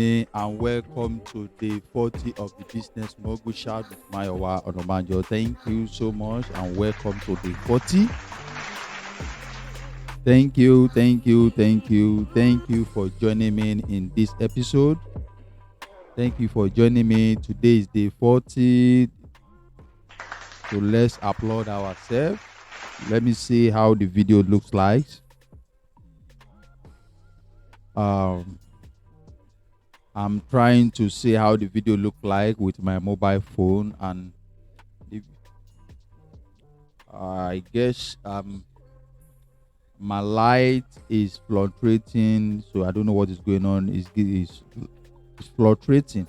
evening and welcome to day 40 of the Business Mogul Shout with Mayowa Onabanjo. Thank you so much and welcome to day 40. Thank you for joining me in this episode. Thank you for joining me. Today is day 40. So let's applaud ourselves. Let me see how the video looks like. I'm trying to see how the video look like with my mobile phone, and I guess my light is fluctuating, so I don't know what is going on. It's fluctuating,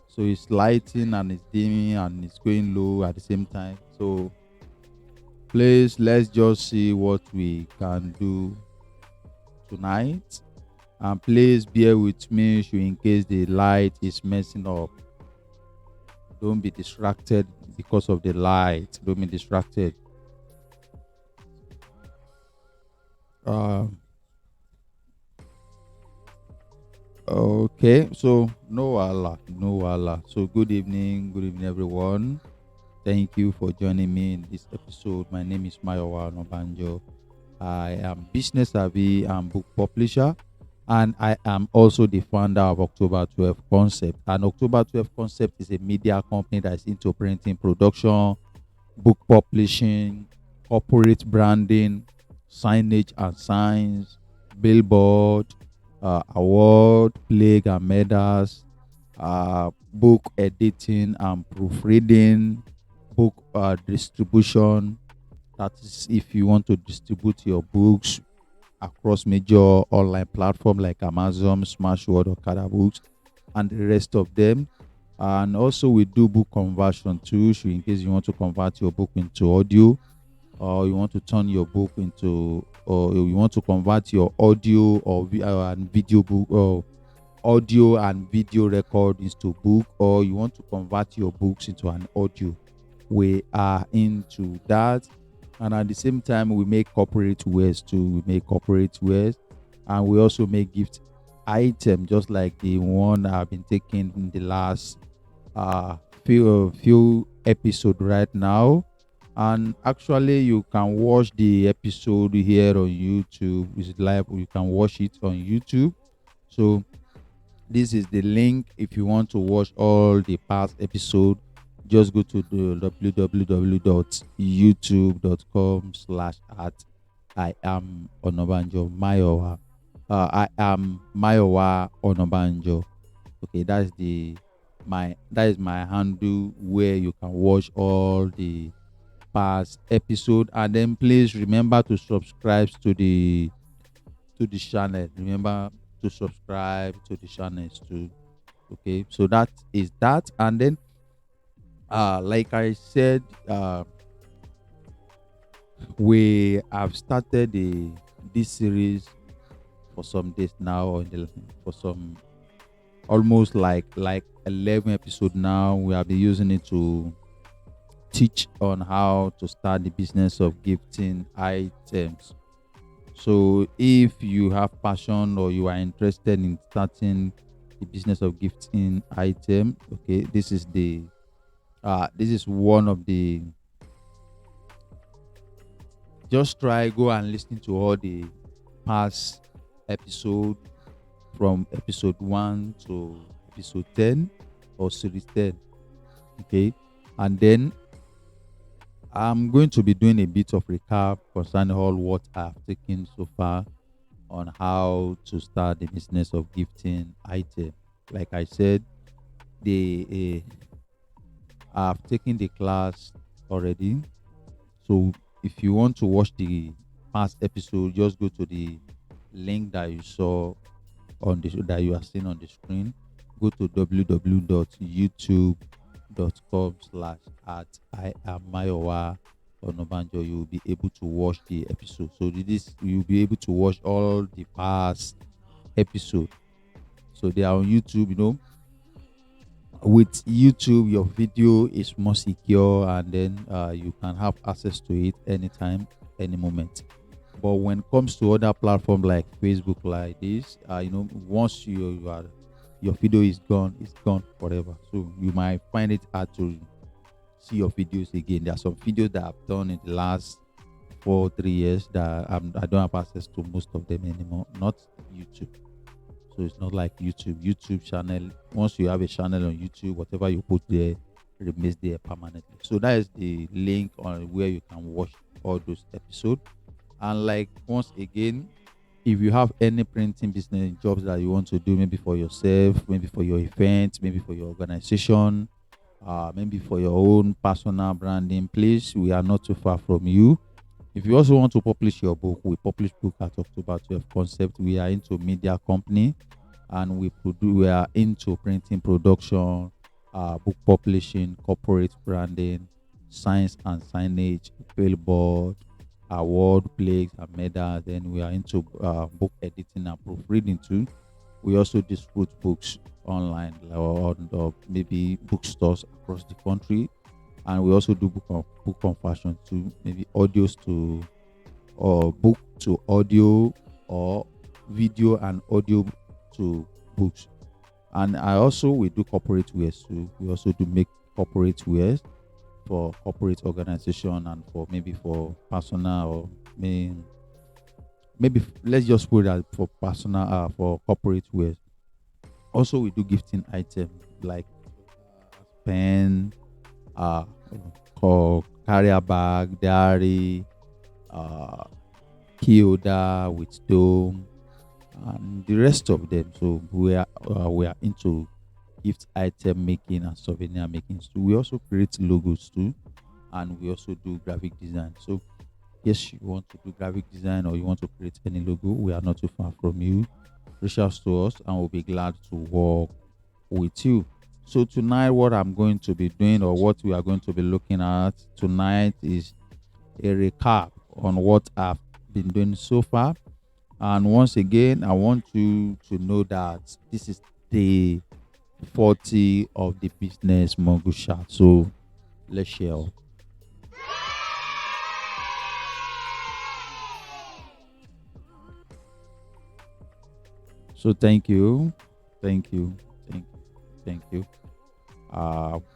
so it's lighting and it's dimming and it's going low at the same time. So please, let's just see what we can do tonight. And please bear with me in case the light is messing up. Don't be distracted because of the light. Don't be distracted. Okay, so no Allah. So good evening everyone. Thank you for joining me in this episode. My name is Mayowa Onabanjo. I am business savvy and book publisher, and I am also the founder of October 12 Concept. And October 12 Concept is a media company that is into printing, production, book publishing, corporate branding, signage and signs, billboard, award, plague and medals, book editing and proofreading, book distribution. That is if you want to distribute your books across major online platforms like Amazon, Smashword, or Kada Books, and the rest of them. And also we do book conversion too, so in case you want to convert your book into audio, or you want to turn your book into, or you want to convert your audio or and video book, or audio and video record into book, or you want to convert your books into an audio. We are into that. And at the same time, we make corporate wares too. And we also make gift items, just like the one I've been taking in the last few episodes right now. And actually, you can watch the episode here on YouTube. It's live. You can watch it on YouTube. So this is the link. If you want to watch all the past episodes, just go to the www.youtube.com/at I am Onabanjo Mayowa. I am Mayowa Onabanjo. Okay, that is my handle where you can watch all the past episode. And then please remember to subscribe to the channel. Remember to subscribe to the channels too. Okay, so that is that. And then like I said, we have started this series for some days now, for some almost like 11 episodes now. We have been using it to teach on how to start the business of gifting items. So if you have passion or you are interested in starting the business of gifting item, okay, this is one of the, just go and listen to all the past episode from episode 1 to episode 10 or series 10. Okay, and then I'm going to be doing a bit of recap concerning all what I've taken so far on how to start the business of gifting item. Like I said, I've taken the class already. So if you want to watch the past episode, just go to the link that you saw that you are seeing on the screen. Go to www.youtube.com/at I am Mayowa Onabanjo. You will be able to watch the episode. So you'll be able to watch all the past episode. So they are on YouTube. With YouTube, your video is more secure, and then you can have access to it anytime, any moment. But when it comes to other platforms like Facebook, like this, once you your video is gone. It's gone forever. So you might find it hard to see your videos again. There are some videos that I've done in the last 4 3 years that I don't have access to most of them anymore. Not YouTube. So it's not like YouTube channel. Once you have a channel on YouTube, whatever you put there remains there permanently. So that is the link on where you can watch all those episodes. And like once again, if you have any printing business jobs that you want to do, maybe for yourself, maybe for your event, maybe for your organization, maybe for your own personal branding, please, we are not too far from you. If you also want to publish your book, we publish book at October 12 Concept. We are into media company, and we are into printing production, book publishing, corporate branding, science and signage, billboard, award plaques and medals. Then we are into book editing and proofreading too. We also distribute books online or on maybe bookstores across the country, and we also do book conversion to maybe audios to or book to audio, or video and audio to books. And I also we do corporate wears too. We also do make corporate wears for corporate organization and for maybe for personal or maybe let's just put that for personal for corporate wears. Also we do gifting items like pen, uh carrier bag, diary, uh key holder with dome, and the rest of them. So we are into gift item making and souvenir making. So we also create logos too, and we also do graphic design. So yes, you want to do graphic design or you want to create any logo, we are not too far from you. Reach out to us, and we'll be glad to work with you. So tonight, what I'm going to be doing, or what we are going to be looking at tonight, is a recap on what I've been doing so far. And once again, I want you to know that this is day 40 of the business mogul chat. So let's share. So thank you, thank you, thank you.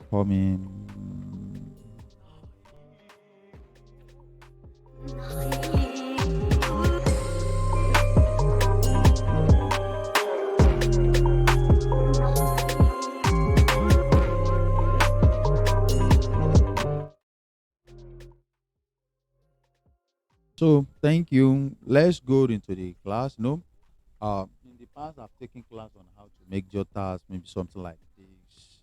Coming. So thank you. Let's go into the class. No, in the past I've taken class on how to make jotters, maybe something like this.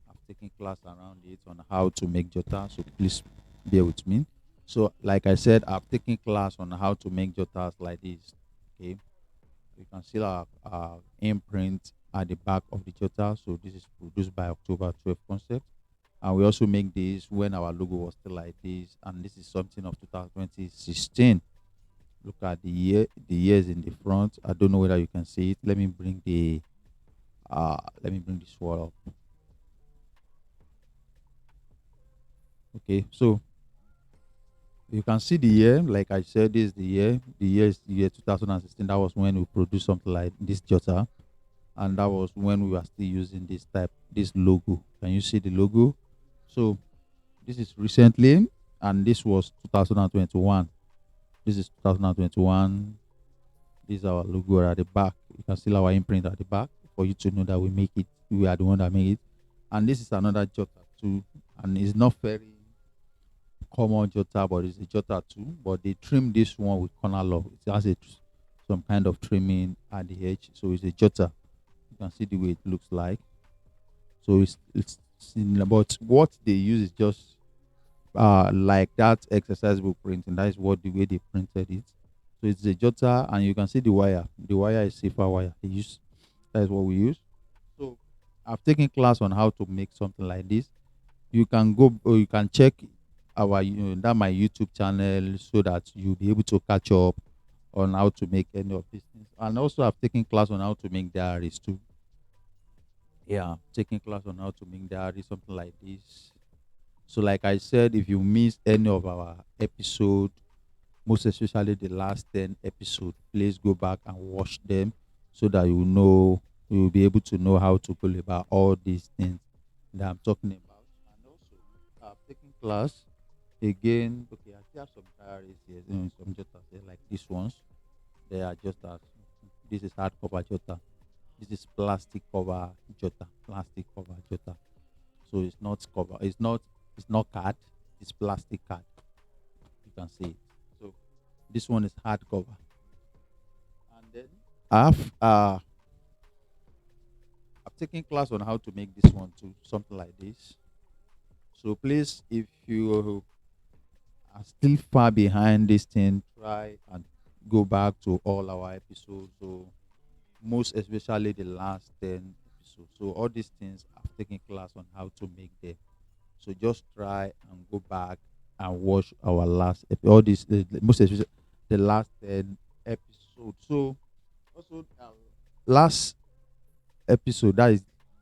I've taken class around it on how to make jotters. So please bear with me. So like I said, I've taken class on how to make jotters like this. Okay, you can see our imprint at the back of the jotter. So this is produced by October 12 Concept. And we also make this when our logo was still like this. And this is something of 2016. Look at the years in the front. I don't know whether you can see it. Let me bring this wall up. Okay, so you can see the year. Like I said, this is the year. The year is the year 2016. That was when we produced something like this jotter. And that was when we were still using this logo. Can you see the logo? So this is recently, and this was 2021. This is 2021. This is our logo at the back. You can see our imprint at the back for you to know that we make it. We are the one that made it. And this is another jotter too, and it's not very common jotter, but it's a jotter too. But they trim this one with corner lock. It has some kind of trimming at the edge, so it's a jotter. You can see the way it looks like. So it's but what they use is just like that exercise book printing. That is what the way they printed it. So it's a jotter, and you can see the wire. The wire is safer wire. They use That is what we use. So I've taken class on how to make something like this. You can go or you can check that my YouTube channel, so that you'll be able to catch up on how to make any of these things. And also I've taken class on how to make diaries too. Yeah, taking class on how to make diaries, something like this. So like I said, if you miss any of our episode, most especially the last 10 episodes, please go back and watch them so that you know You will be able to know how to go about all these things that I'm talking about. And also, taking class again. Okay, I still have some diaries here, some jotters here, like these ones. They are just as this is hardcover jotter. This is plastic cover jotter. Plastic cover jotter. So it's not cover. It's not card. It's plastic card. You can see it. So this one is hardcover. And then I've taken class on how to make this one too, something like this. So please, if you are still far behind this thing, try and go back to all our episodes. So most especially the last 10 episodes. So all these things I've taken class on how to make them. So just try and go back and watch our all these most especially the last 10 episodes. So also last episode that is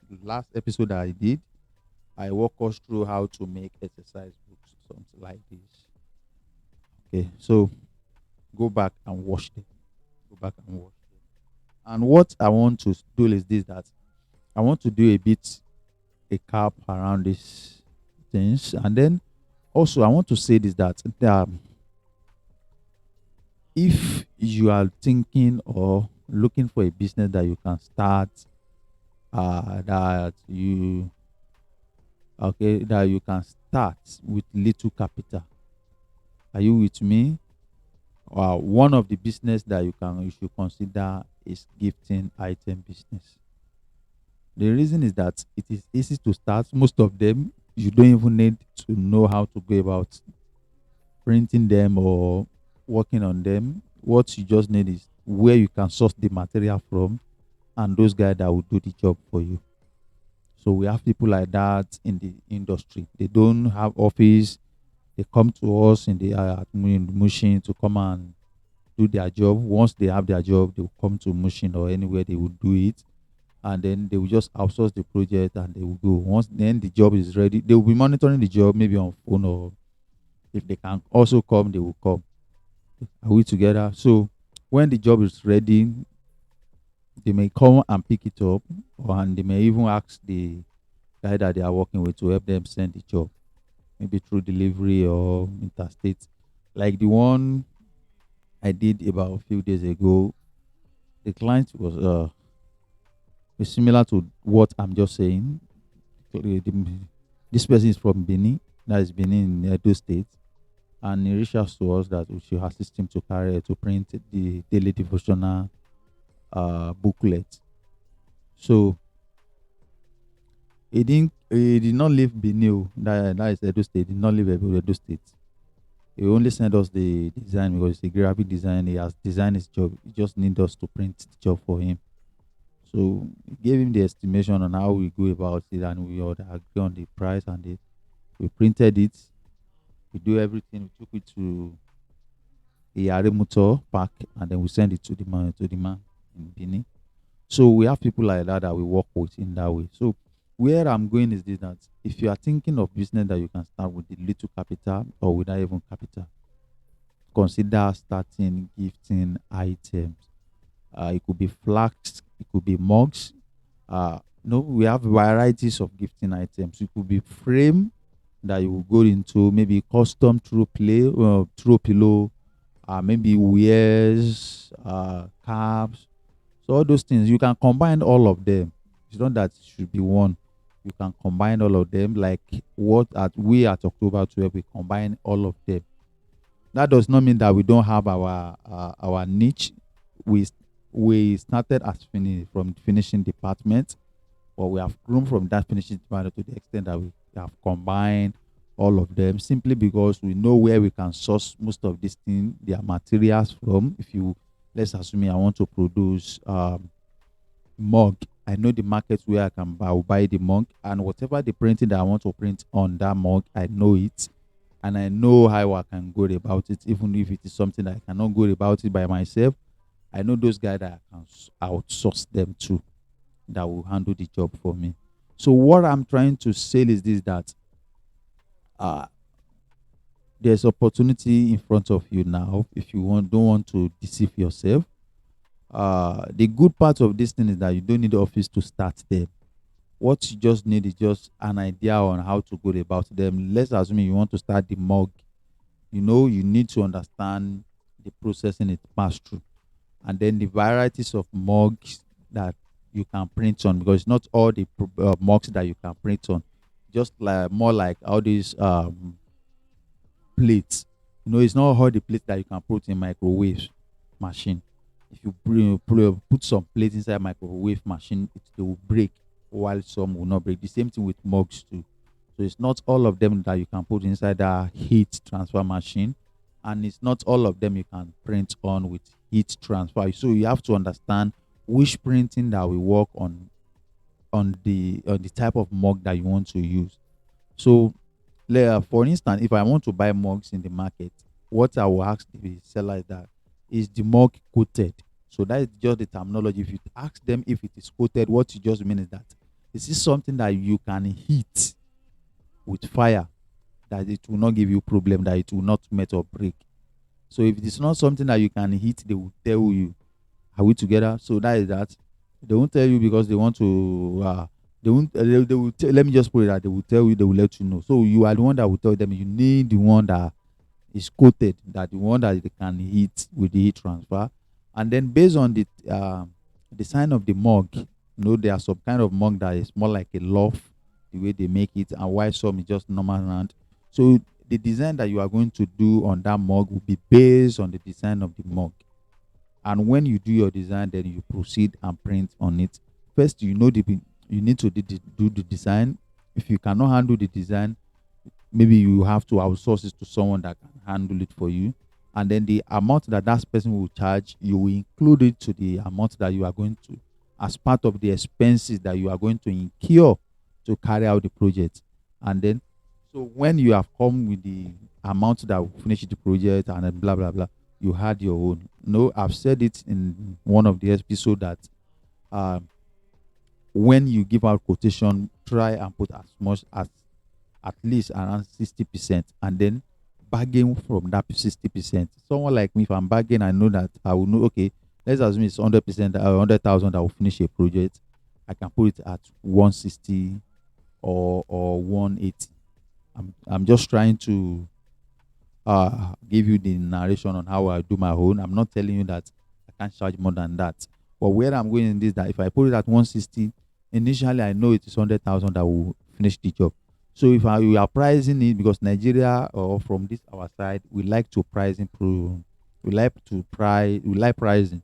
the last episode that I did, I walk us through how to make exercise books, something like this. Okay, so go back and watch them. Go back and watch them. And what I want to do is this, that I want to do a bit a cap around these things. And then also I want to say this, that if you are thinking or looking for a business that you can start, that you okay, that you can start with little capital. Are you with me? One of the business that you should consider is gifting item business. The reason is that it is easy to start. Most of them you don't even need to know how to go about printing them or working on them. What you just need is where you can source the material from and those guys that will do the job for you. So we have people like that in the industry. They don't have office. They come to us in the machine to come and do their job. Once they have their job, they will come to machine or anywhere they will do it, and then they will just outsource the project and they will go. Once then the job is ready, they will be monitoring the job maybe on phone, or if they can also come, they will come. Are we together? So when the job is ready, they may come and pick it up, and they may even ask the guy that they are working with to help them send the job, maybe through delivery or interstate. Like the one I did about a few days ago, the client was similar to what I'm just saying. This person is from Benin, that is Benin in Edo State, and he reached out to us that we should assist him to print the daily devotional booklet. So he did not leave Benin, that is Edo State. He did not leave Edo State. He only sent us the design because it's a graphic design. He has designed his job. He just need us to print the job for him. So we gave him the estimation on how we go about it, and we all agree on the price, and we printed it. We do everything. We took it to a motor park, and then we send it to the man in Benin. So we have people like that we work with in that way. So where I'm going is this, that if you are thinking of business that you can start with the little capital or without even capital, consider starting gifting items. It could be flags, it could be mugs. No, we have varieties of gifting items. It could be frame that you will go into, maybe custom throw pillow, maybe wears, caps. So all those things you can combine all of them. It's not that it should be one. You can combine all of them, like what at October 12 we combine all of them. That does not mean that we don't have our niche. We started as from finishing department, but we have grown from that finishing department to the extent that we have combined all of them, simply because we know where we can source most of these things, their materials from. If you Let's assume I want to produce mug. I know the market where I will buy the mug, and whatever the printing that I want to print on that mug, I know it, and I know how I can go about it. Even if it is something that I cannot go about it by myself, I know those guys that I can outsource them to, that will handle the job for me. So what I'm trying to say is this, that uh, there's opportunity in front of you now. If you don't want to deceive yourself, The good part of this thing is that you don't need the office to start them. What you just need is just an idea on how to go about them. Let's assume you want to start the mug. You need to understand the processing it passed through, and then the varieties of mugs that you can print on, because it's not all the mugs that you can print on. Just like more like all these plates. It's not all the plates that you can put in microwave machine. If you put some plates inside microwave machine, they will break, while some will not break. The same thing with mugs too. So it's not all of them that you can put inside a heat transfer machine, and it's not all of them you can print on with heat transfer. So you have to understand which printing that will work on the type of mug that you want to use. So, for instance, if I want to buy mugs in the market, what I will ask the seller is that, is the mug coated? So that is just the terminology. If you ask them if it is coated, what you just mean is that, is this something that you can heat with fire, that it will not give you problem, that it will not melt or break? So if it is not something that you can heat, they will tell you. Are we together? So that is that. They won't tell you because they want to. They won't. They will. Let me just put it that they will tell you. They will let you know. So you are the one that will tell them. You need the one that is coated, that the one that they can heat with the heat transfer, and then based on the design of the mug. There are some kind of mug that is more like a loaf, the way they make it, and while some is just normal round. So the design that you are going to do on that mug will be based on the design of the mug. And when you do your design, then you proceed and print on it. First, you need to do the design. If you cannot handle the design, maybe you have to outsource it to someone that can handle it for you. And then the amount that person will charge, you will include it to the amount that you are going to, as part of the expenses that you are going to incur to carry out the project. And then, so when you have come with the amount that will finish the project, and then blah blah blah, you had your own. No, I've said it in one of the episodes that, uh, when you give out quotation, try and put as much as at least around 60%, and then bargain from that 60%. Someone like me, if I'm bargaining, I know that I will know, okay, let's assume it's 100%, 100,000 that will finish a project. I can put it at 160 or 180. I'm just trying to give you the narration on how I do my own. I'm not telling you that I can't charge more than that. But where I'm going in this, that if I put it at 160, initially I know it is 100,000 that will finish the job. So if we are pricing it, because Nigeria, or from this our side, we like to pricing pro, we like pricing,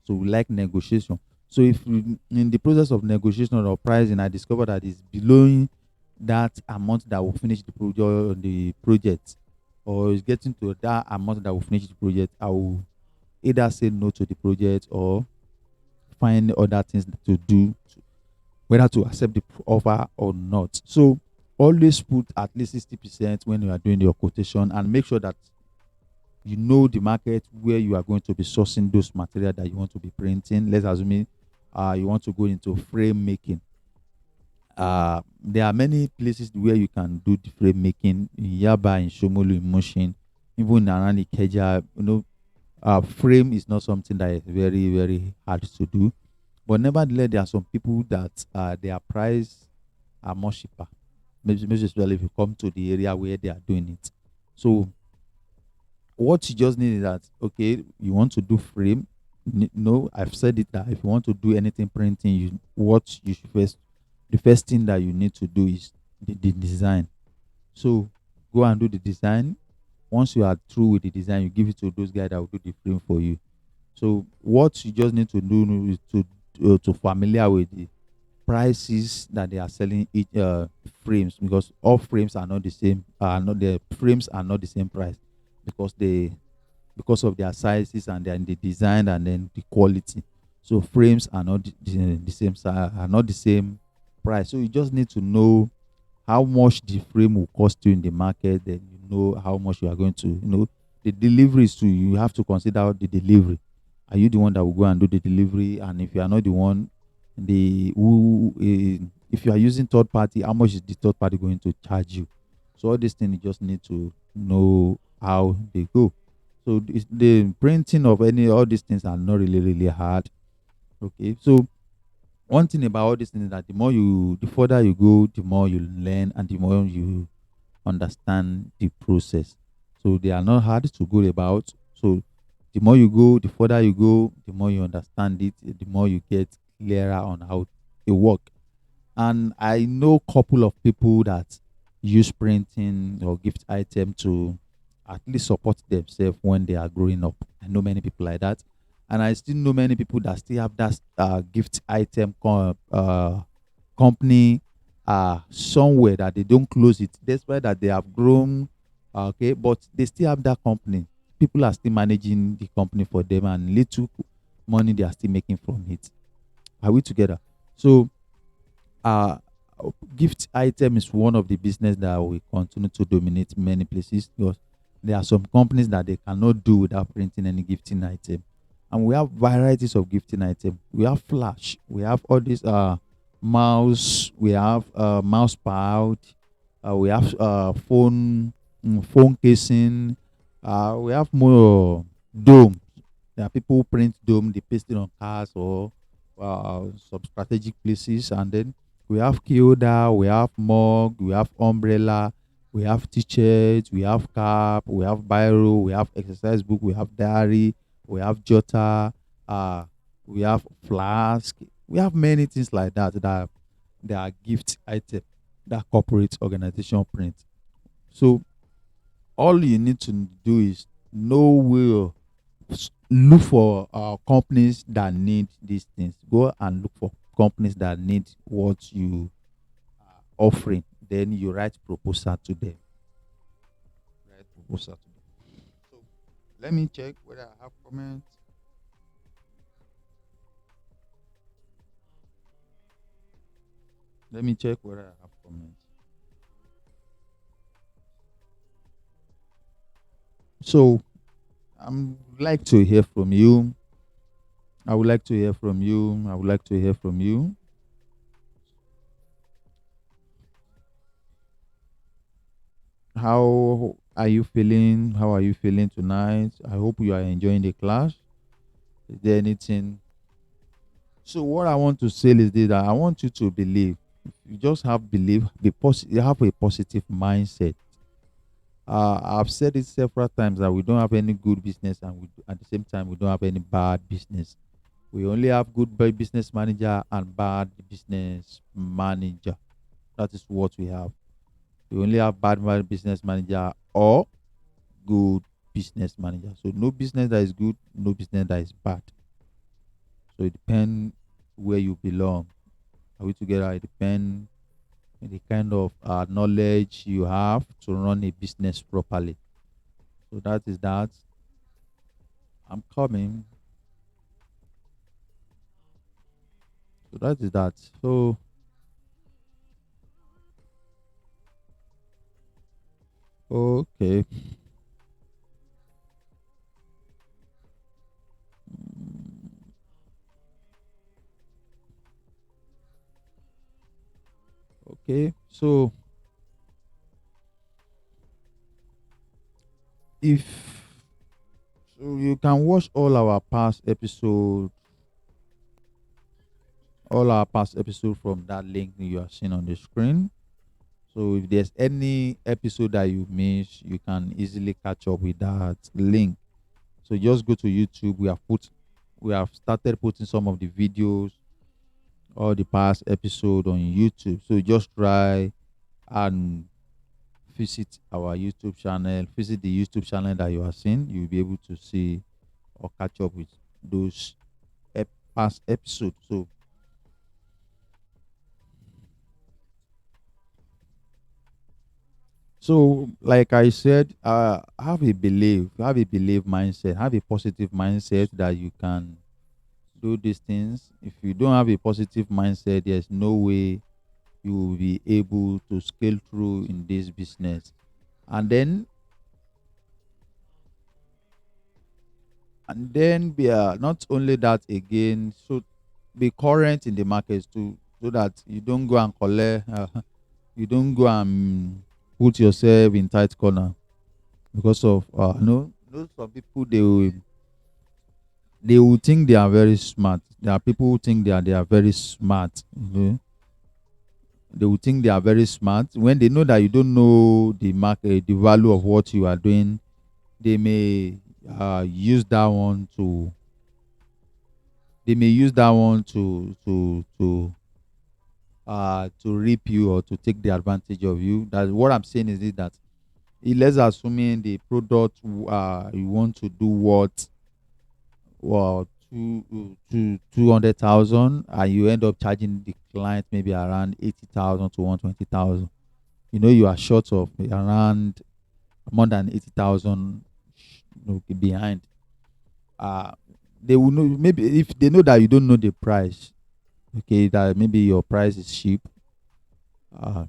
so we like negotiation. So if in the process of negotiation or pricing, I discover that it's below that amount that will finish the project, or is getting to that amount that will finish the project, I will either say no to the project or find other things to do, whether to accept the offer or not. So always put at least 60% when you are doing your quotation, and make sure that you know the market where you are going to be sourcing those material that you want to be printing. Let's assume you want to go into frame making. There are many places where you can do the frame making in Yaba, in Shomolu, in Mushin, even around Ikeja. Frame is not something that is very, very hard to do. But nevertheless, there are some people that their price are much cheaper. Maybe most especially if you come to the area where they are doing it. So what you just need is that, okay, you want to do frame. No, I've said it that if you want to do anything printing, what you should first the first thing that you need to do is the design. So go and do the design. Once you are through with the design, you give it to those guys that will do the frame for you. So what you just need to do is to familiar with the prices that they are selling each frames, because all frames are not the same. Not the frames are not the same price, because of their sizes and then the design and then the quality. So frames are not the same size, are not the same price. So you just need to know how much the frame will cost you in the market. Then you know how much you are going to, the deliveries too. You have to consider the delivery. Are you the one that will go and do the delivery? And if you are not the one, if you are using third party, how much is the third party going to charge you? So all these things you just need to know how they go. So the printing of any all these things are not really hard. Okay, so one thing about all these things is that the further you go, the more you learn and the more you understand the process. So they are not hard to go about. So the more you go, the further you go, the more you understand it, the more you get clearer on how it work. And I know couple of people that use printing or gift item to at least support themselves when they are growing up. I know many people like that. And I still know many people that still have that gift item company somewhere that they don't close it. Despite that they have grown, okay, but they still have that company. People are still managing the company for them, and little money they are still making from it. Are we together? So uh gift item is one of the business that will continue to dominate many places, because there are some companies that they cannot do without printing any gifting item. And we have varieties of gifting item. We have flash, we have all these mouse, we have mouse pad, we have phone casing, we have more dome. There are people who print dome, they paste it on cars or some strategic places. And then we have Kyoda, we have mug, we have umbrella, we have t-shirts, we have cap, we have biro, we have exercise book, we have diary, we have jotter, uh, we have flask. We have many things like that that they are gift item that corporate organization print. So all you need to do is know where look for companies that need these things. Go and look for companies that need what you are offering. Then you write proposal to them. Write proposal to them. So let me check whether I have comments. Let me check whether I have comments. So I'm like to hear from you. I would like to hear from you. I would like to hear from you. How are you feeling? How are you feeling tonight? I hope you are enjoying the class. Is there anything? So what I want to say is this, that I want you to believe. If you just have belief, you have a positive mindset. I've said it several times that we don't have any good business, and at the same time we don't have any bad business. We only have good business manager and bad business manager. That is what we have. We only have bad business manager or good business manager. So no business that is good, no business that is bad. So it depends where you belong. Are we together? It depends on the kind of knowledge you have to run a business properly. So that is that. I'm coming. So that is that. So okay. Okay. So if so you can watch all our past episode from that link you are seeing on the screen. So if there's any episode that you miss, you can easily catch up with that link. So just go to YouTube. We have started putting some of the videos, all the past episode on YouTube. So just try and visit our YouTube channel. Visit the YouTube channel that you are seeing. You'll be able to see or catch up with those past episodes. So, like I said, have a belief mindset, have a positive mindset that you can do these things. If you don't have a positive mindset, there's no way you will be able to scale through in this business. And then, be not only that again, so be current in the markets too, so that you don't go and collect, you don't go and put yourself in tight corner because of Some people they will think they are very smart. There are people who think they are very smart. They will think they are very smart when they know that you don't know the market, the value of what you are doing. They may use that one to to reap you or to take the advantage of you. That's what I'm saying is it that let's assuming the product you want to do what two 200,000 and you end up charging the client maybe around 80,000 to 120,000. You are short of around more than 80,000 behind. Uh they will know, maybe if they know that you don't know the price, okay, that maybe your price is cheap. uh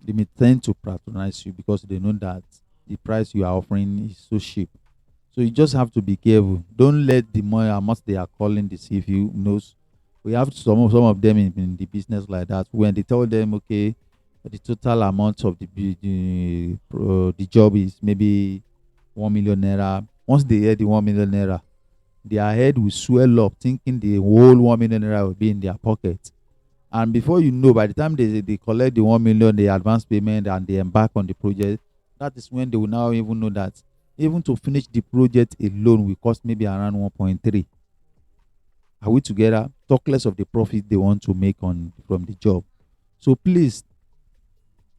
they may tend to patronize you because they know that the price you are offering is so cheap. So you just have to be careful. Don't let the money how much they are calling deceive you. We have some of them in the business like that. When they tell them, okay, the total amount of the job is maybe 1 million naira. Once they hear the 1 million naira, their head will swell up, thinking the whole 1 million naira will be in their pocket. And before you know, by the time they collect the 1 million, the advance payment, and they embark on the project, that is when they will now even know that even to finish the project alone will cost maybe around 1.3. Are we together? Talk less of the profit they want to make on from the job. So please,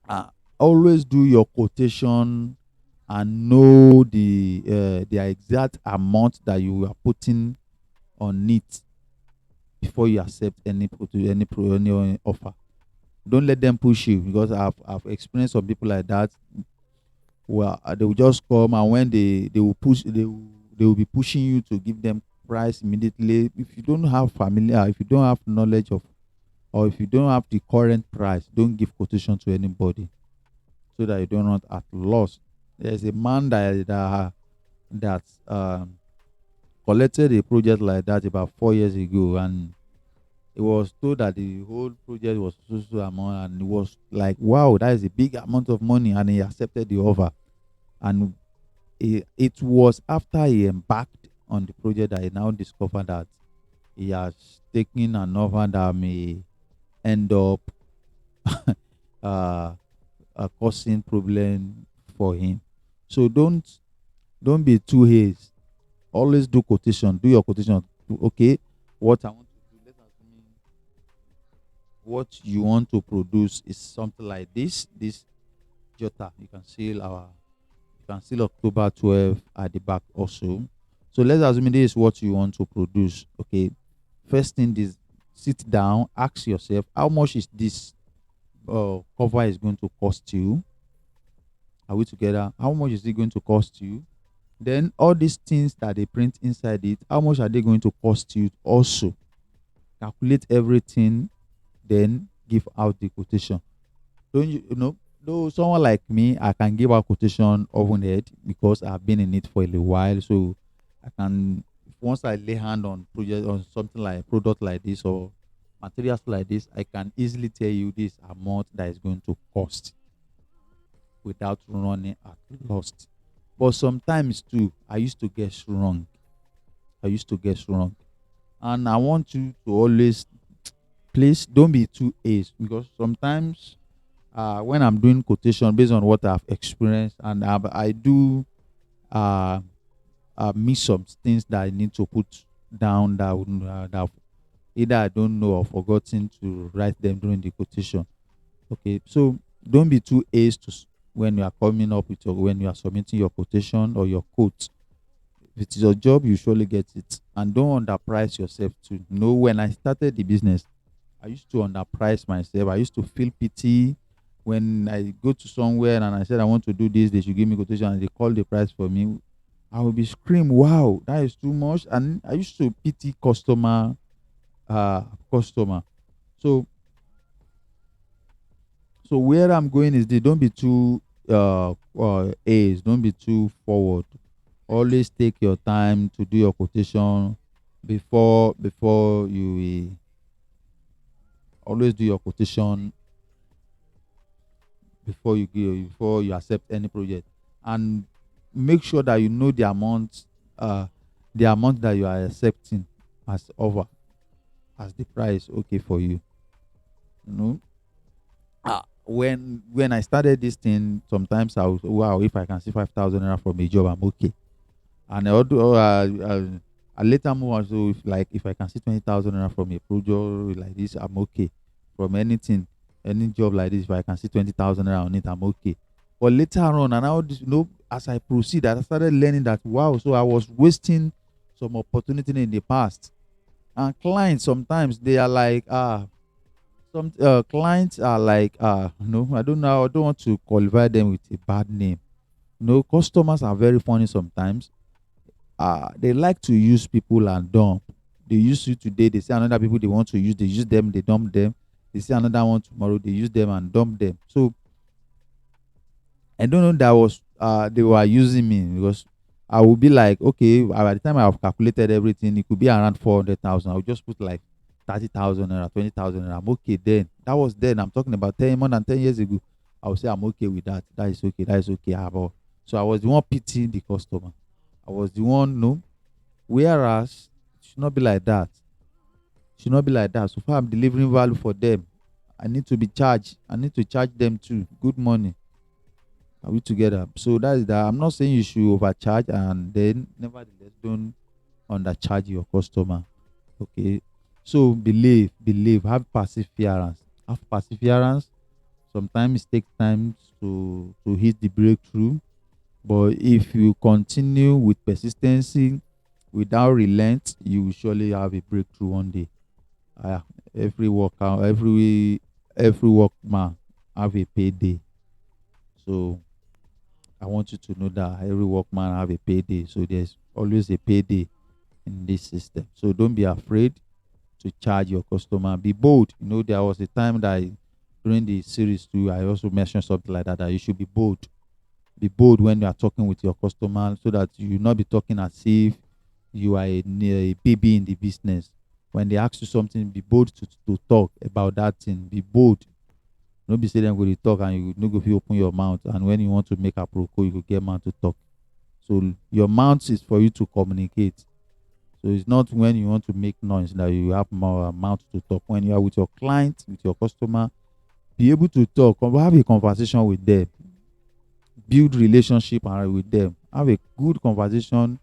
uh, always do your quotation and know the exact amount that you are putting on it before you accept any offer. Don't let them push you, because I've experienced some people like that. Well, they will just come, and when they will be pushing you to give them price immediately. If you don't have familiar, if you don't have knowledge of, or if you don't have the current price, don't give quotation to anybody, so that you don't not at loss. There's a man that collected a project like that about 4 years ago, and it was told that the whole project was so amount, and it was like, wow, that is a big amount of money, and he accepted the offer. And it was after he embarked on the project that he now discovered that he has taken an offer that may end up uh, causing problem for him. So don't be too hasty. Always do quotation. Do your quotation. Okay, what I want to do. Let's assume what you want to produce is something like this. This Jota, you can see October 12 at the back also. So let's assume this is what you want to produce. Okay. First thing is, sit down, ask yourself, how much is this cover is going to cost you? Are we together? How much is it going to cost you? Then all these things that they print inside it, how much are they going to cost you also? Calculate everything, then give out the quotation. Don't you know? Though someone like me, I can give out quotation often head because I've been in it for a little while. So I can, once I lay hand on project on something like product like this or materials like this, I can easily tell you this amount that is going to cost without running at loss. But sometimes too, I used to get wrong. I used to get wrong, and I want you to always, please don't be too ace, because sometimes when I'm doing quotation based on what I've experienced, and I do uh, miss some things that I need to put down that either I don't know or forgotten to write them during the quotation. Okay, so don't be too hasty when you are coming up with when you are submitting your quotation or your quote. If it is your job, you surely get it, and don't underprice yourself too. When I started the business, I used to underprice myself. I used to feel pity when I go to somewhere and I said I want to do this, they should give me quotation and they call the price for me. I will be scream, wow, that is too much. And I used to pity customer. So where I'm going is this: don't be too ace, don't be too forward. Always take your time to do your quotation before you always do your quotation before you accept any project. And make sure that you know the amount that you are accepting as offer, as the price okay for you. You know, when I started this thing, sometimes I was, wow, if I can see 5,000 naira from a job, I'm okay. And I later move on. So if I can see 20,000 naira from a project like this, I'm okay. From anything, any job like this, if I can see 20,000 naira on it, I'm okay. But later on, and now this, as I proceed, I started learning that wow, so I was wasting some opportunity in the past. And clients sometimes they are like some clients are like no, I don't know, I don't want to qualify them with a bad name. Customers are very funny sometimes. They like to use people and dump. They use you today, they see another people they want to use, they use them, they dump them. They see another one tomorrow, they use them and dump them. So I don't know that was they were using me because I would be like, okay, by the time I have calculated everything, it could be around 400,000. I would just put like 30,000 or 20,000, and I'm okay then. That was then. I'm talking about 10 more than 10 years ago. I would say I'm okay with that. That is okay. That is okay. So I was the one pitying the customer. I was the one, no. Whereas it should not be like that. It should not be like that. So far I'm delivering value for them. I need to be charged. I need to charge them too. Good money. Are we together? So that is that. I'm not saying you should overcharge and then nevertheless don't undercharge your customer. Okay. So believe, have perseverance. Have perseverance. Sometimes it takes time to hit the breakthrough. But if you continue with persistency without relent, you will surely have a breakthrough one day. Uh, every worker, every workman have a payday. So I want you to know that every workman have a payday. So there's always a payday in this system. So don't be afraid to charge your customer. Be bold. There was a time that during the series too, I also mentioned something like that, that you should be bold. Be bold when you are talking with your customer so that you will not be talking as if you are a baby in the business. When they ask you something, be bold to talk about that thing. Be bold. No be say them go dey talk and you no go fit open your mouth, and when you want to make a apropos you go get mouth to talk. So your mouth is for you to communicate. So it's not when you want to make noise that you have more mouth to talk. When you are with your client, with your customer, be able to talk, have a conversation with them, build relationship with them, have a good conversation,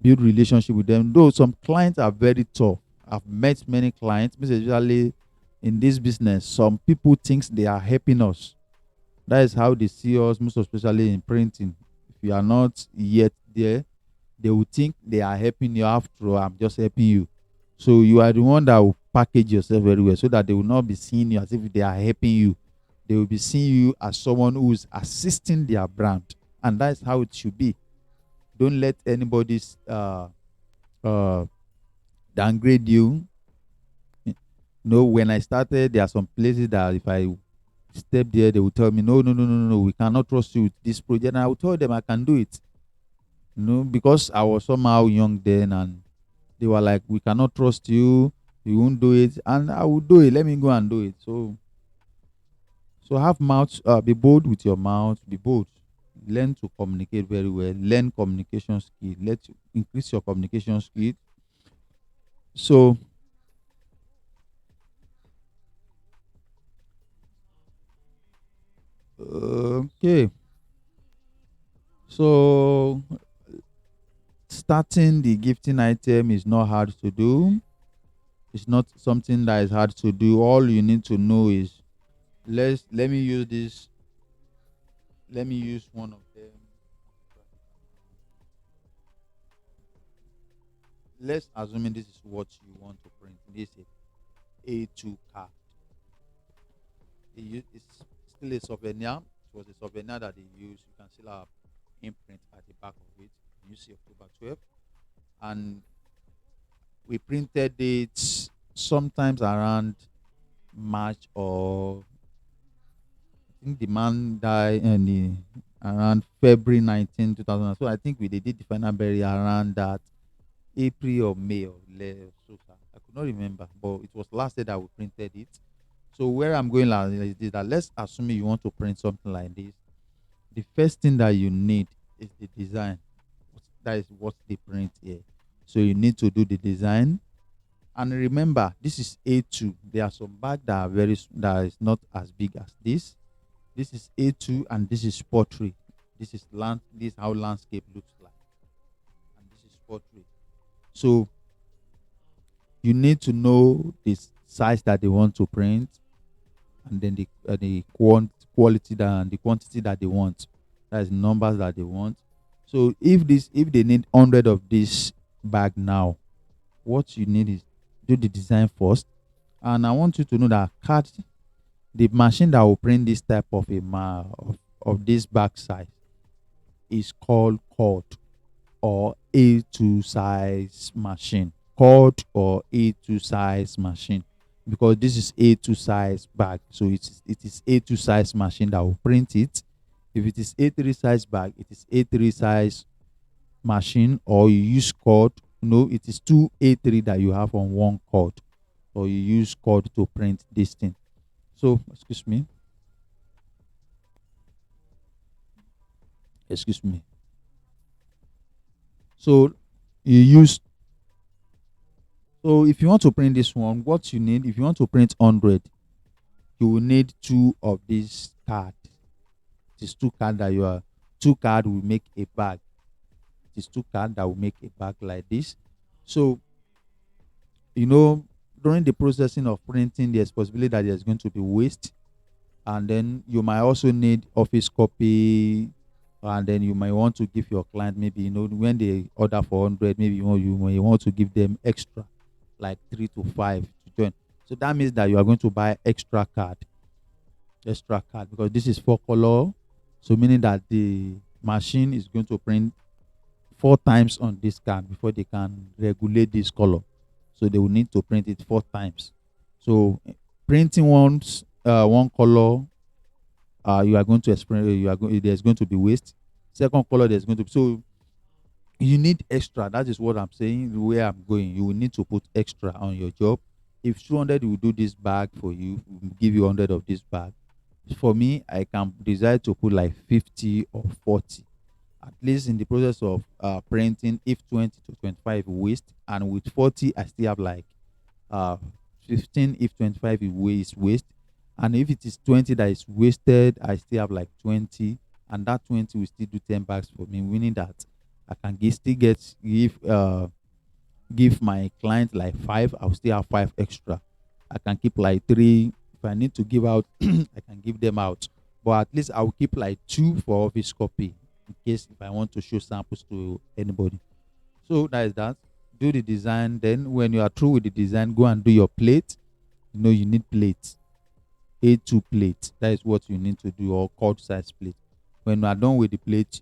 build relationship with them. Though some clients are very tough. I've met many clients, especially in this business. Some people think they are helping us. That is how they see us, most especially in printing. If you are not yet there, they will think they are helping you. After all, I'm just helping you. So you are the one that will package yourself very well so that they will not be seeing you as if they are helping you. They will be seeing you as someone who is assisting their brand. And that's how it should be. Don't let anybody uh, downgrade you. When I started, there are some places that if I step there, they will tell me, no, no, no, no, no, we cannot trust you with this project. And I will tell them I can do it. Because I was somehow young then, and they were like, we cannot trust you, you won't do it. And I will do it. Let me go and do it. So have mouth, be bold with your mouth, be bold. Learn to communicate very well. Learn communication skill. Increase your communication skill. So okay. So starting the gifting item is not hard to do. It's not something that is hard to do. All you need to know is let me use this. Let me use one of them. Let's assume this is what you want to print. This is A2 card. It's still a souvenir. It was a souvenir that they used. You can still have imprint at the back of it. You see October 12th. And we printed it sometimes around March, or I think the man died in around February 19, 2000. So I think we did the final burial around that April or May or so. I could not remember, but it was last year that we printed it. So where I'm going is that let's assume you want to print something like this. The first thing that you need is the design. That is what they print here. So you need to do the design. And remember, this is A2. There are some bags that are that is not as big as this. This is A2 and this is pottery. This is land. This is how landscape looks like, and this is pottery. So you need to know the size that they want to print, and then the quality that and the quantity that they want. That is numbers that they want. So if they need 100 of this bag now, what you need is do the design first. And I want you to know that the machine that will print this type of of this bag size is called cord or A2 size machine. Cord or A2 size machine, because this is A2 size bag. So it is A2 size machine that will print it. If it is A3 size bag, it is A3 size machine, or you use cord. No, it is two A3 that you have on one cord, or you use cord to print this thing. So excuse me. So you use so if you want to print this one, what you need, if you want to print 100, you will need two of these cards. It is two cards that you are two card will make a bag. It is two cards that will make a bag like this. So you know, during the processing of printing, there's possibility that there's going to be waste, and then you might also need office copy, and then you might want to give your client, maybe when they order for 100, maybe you want to give them extra, like 3 to 5 to join. So that means that you are going to buy extra card, because this is 4 color. So meaning that the machine is going to print 4 times on this card before they can regulate this color. So they will need to print it 4 times. So printing one color, you are going to experience, there's going to be waste. Second color, there's going to be, so you need extra. That is what I'm saying. Where I'm going, you will need to put extra on your job. If 200 will do this bag for you, will give you 100 of this bag. For me, I can decide to put like 50 or 40, at least in the process of printing. If 20 to 25 waste, and with 40 I still have like uh 15. If 25 is waste, and if it is 20 that is wasted, I still have like 20, and that 20 will still do 10 bags for me, meaning that I can still give my client like 5. I'll still have 5 extra. I can keep like 3. If I need to give out, I can give them out. But at least I'll keep like 2 for office copy, in case if I want to show samples to anybody. So that is that. Do the design. Then when you are through with the design, go and do your plate. You need plates. A2 plate. That is what you need to do, or cord size plate. When you are done with the plate,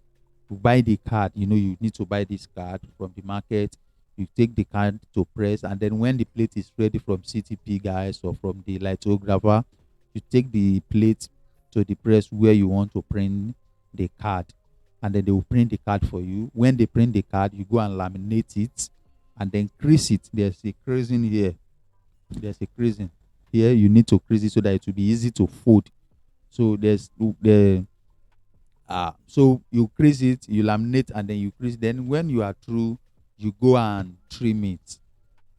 you buy the card. You need to buy this card from the market. You take the card to press, and then when the plate is ready from CTP guys or from the lithographer, you take the plate to the press where you want to print the card, and then they will print the card for you. When they print the card, you go and laminate it, and then crease it. There's a creasing here. There's a creasing here. You need to crease it so that it will be easy to fold. So so you crease it, you laminate, and then you crease. Then when you are through, you go and trim it.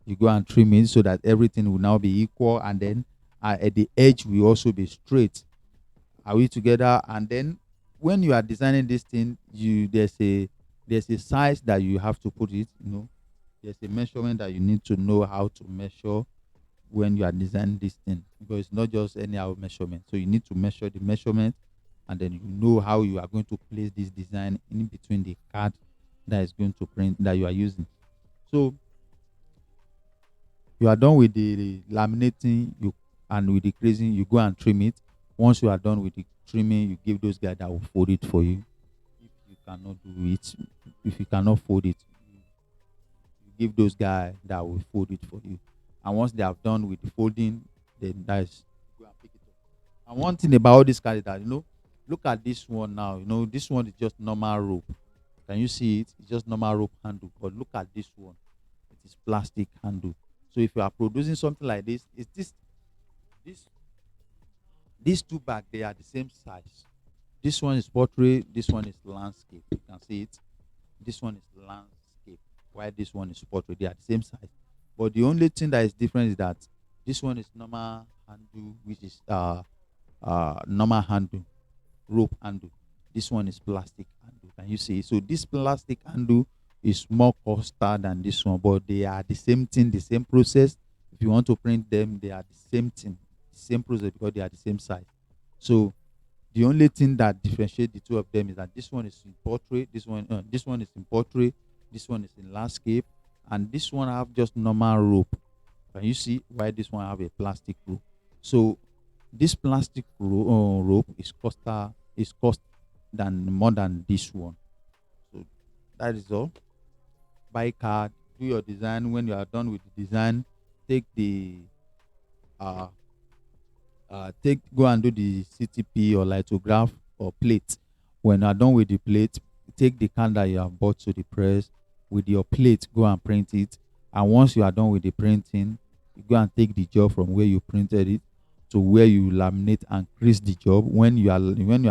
You go and trim it so that everything will now be equal, and then at the edge will also be straight. Are we together? And then when you are designing this thing, there's a size that you have to put it. There's a measurement that you need to know how to measure when you are designing this thing, because it's not just any other measurement. So you need to measure the measurement, and then you know how you are going to place this design in between the card that is going to print that you are using. So you are done with the laminating, and with the creasing, you go and trim it. Once you are done with the trimming, you give those guys that will fold it for you. If you cannot do it, if you cannot fold it, you give those guys that will fold it for you. And once they have done with the folding, then that's go and pick it up. And one thing about all this card is that look at this one now. This one is just normal rope. Can you see it? It's just normal rope handle. But look at this one. It is plastic handle. So if you are producing something like this, this these two bags, they are the same size. This one is portrait. This one is landscape. You can see it. This one is landscape. While this one is portrait. They are the same size. But the only thing that is different is that this one is normal handle, which is normal handle, rope handle. This one is plastic handle. Can you see? So this plastic handle is more costly than this one, but they are the same thing, the same process. If you want to print them, they are the same thing, same process because they are the same size. So the only thing that differentiates the two of them is that this one is in portrait, this one is in portrait, this one is in landscape, and this one have just normal rope. Can you see why this one have a plastic rope? So this plastic rope is cost than more than this one. So that is all. Buy card, do your design. When you are done with the design, take the uh take go and do the CTP or lithograph or plate. When you are done with the plate, take the can that you have bought to the press with your plate, go and print it. And once you are done with the printing, you go and take the job from where you printed it to where you laminate and crease the job. When you are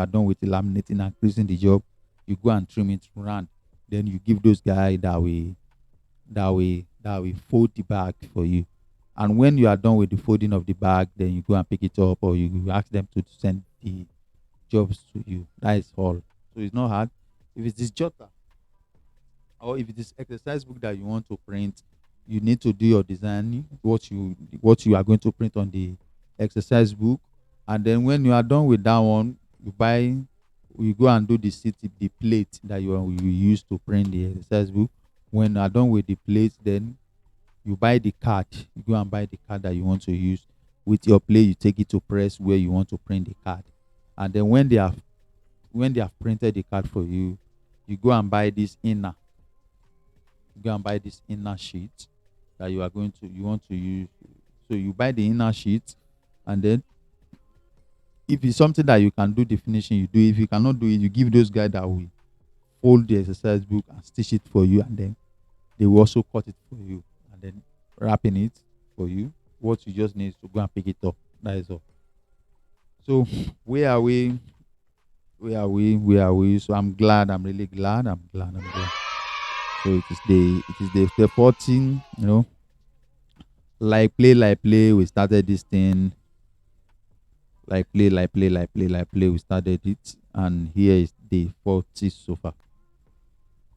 done with the laminating and creasing the job, you go and trim it round. Then you give those guys that will fold the bag for you. And when you are done with the folding of the bag, then you go and pick it up or you ask them to send the jobs to you. That is all. So it's not hard. If it is jotter or if it is exercise book that you want to print, you need to do your design, what you are going to print on the exercise book. And then when you are done with that one, you go and do the plate that you use to print the exercise book. When you are done with the plate, then you buy the card. You go and buy the card that you want to use. With your plate, you take it to press where you want to print the card. And then when they have printed the card for you, you go and buy this inner. You go and buy this inner sheet that you want to use. So you buy the inner sheet, and then if it's something that you can do the finishing, you do. If you cannot do it, you give those guys that will fold the exercise book and stitch it for you, and then they will also cut it for you and then wrapping it for you. What you just need is to go and pick it up. That is all. So where are we? Where are we? Where are we? So I'm glad. I'm really glad. I'm glad. I'm glad. So it is the 14. Like play. We started this thing. Like play, like play, like play, like play. We started it, and here is day 40 so far.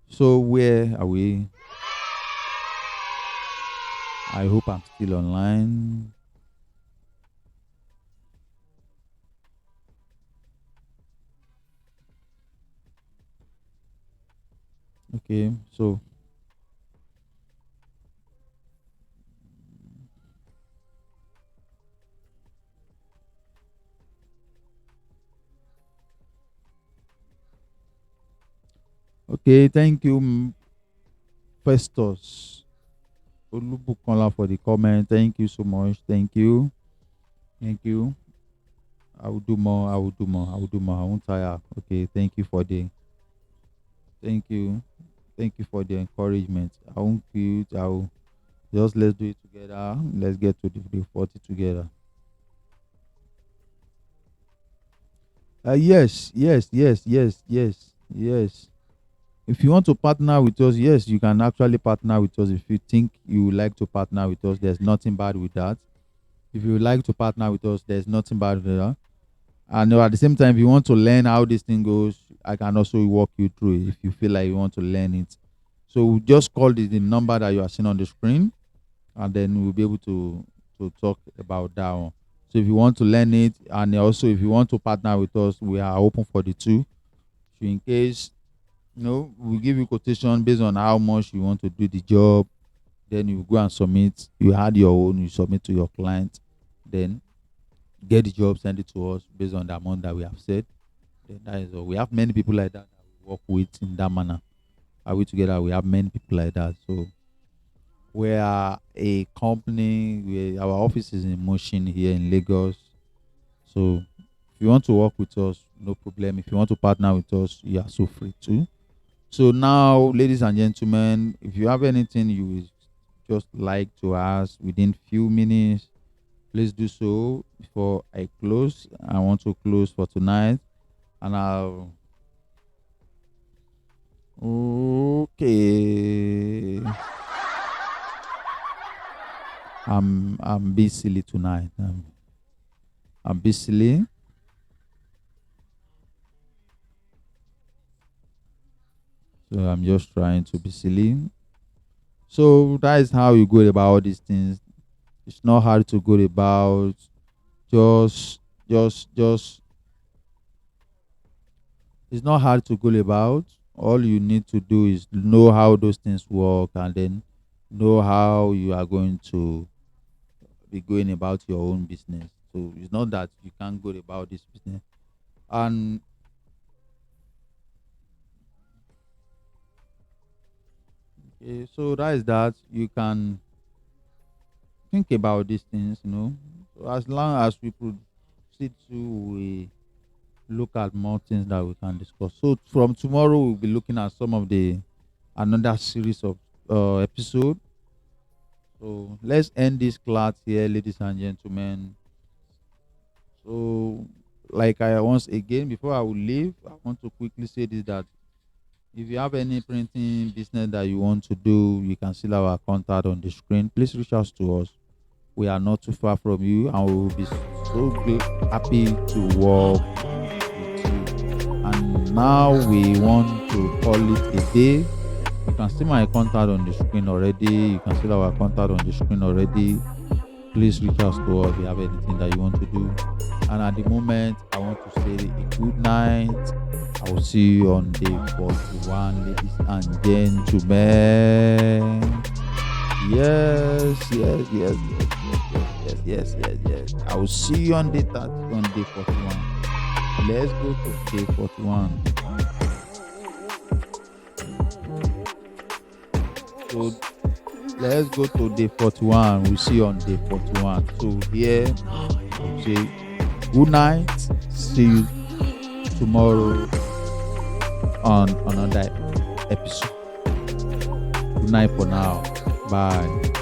So where are we? I hope I'm still online. Okay, so okay, thank you, Festus Olubukola for the comment. Thank you so much. Thank you. I will do more. I will do more. I will do more. I won't tire. Okay, thank you, thank you for the encouragement. I won't quit. I will just let's do it together. Let's get to the 40 together. Yes, yes, yes, yes, yes, yes. If you want to partner with us, yes, you can actually partner with us. If you think you would like to partner with us, there's nothing bad with that. If you would like to partner with us, there's nothing bad with that. And at the same time, if you want to learn how this thing goes, I can also walk you through it if you feel like you want to learn it. So just call the number that you are seeing on the screen, and then we'll be able to talk about that one. So if you want to learn it, and also if you want to partner with us, we are open for the two. So in case we'll give you quotation based on how much you want to do the job. Then you go and submit. You add your own, you submit to your client. Then get the job, send it to us based on the amount that we have said. Then that is all. We have many people like that we work with in that manner. Are we together? We have many people like that. So we are a company. Our office is in motion here in Lagos. So if you want to work with us, no problem. If you want to partner with us, you are so free too. So now, ladies and gentlemen, if you have anything you would just like to ask within few minutes, please do so before I close. I want to close for tonight. And I'll okay. I'm busy tonight. I'm busy, so I'm just trying to be silly. So that is how you go about all these things. It's not hard to go about. Just, just. It's not hard to go about. All you need to do is know how those things work, and then know how you are going to be going about your own business. So it's not that you can't go about this business. And so that is that. You can think about these things, So as long as we could sit to, we look at more things that we can discuss. So from tomorrow, we'll be looking at some of the another series of episode. So let's end this class here, ladies and gentlemen. So, like I once again, before I will leave, I want to quickly say this, that if you have any printing business that you want to do, you can see our contact on the screen. Please reach out to us. We are not too far from you, and we will be so happy to work with you. And now we want to call it a day. You can see my contact on the screen already. You can see our contact on the screen already. Please reach out to us if you have anything that you want to do. And at the moment, I want to say a good night. I will see you on day 41, ladies and gentlemen. Yes. I will see you on day 30, on day 41. Let's go to day 41. So let's go to day 41. We'll see you on day 41. So here, I'll say good night. See you tomorrow on another episode. Good night for now. Bye.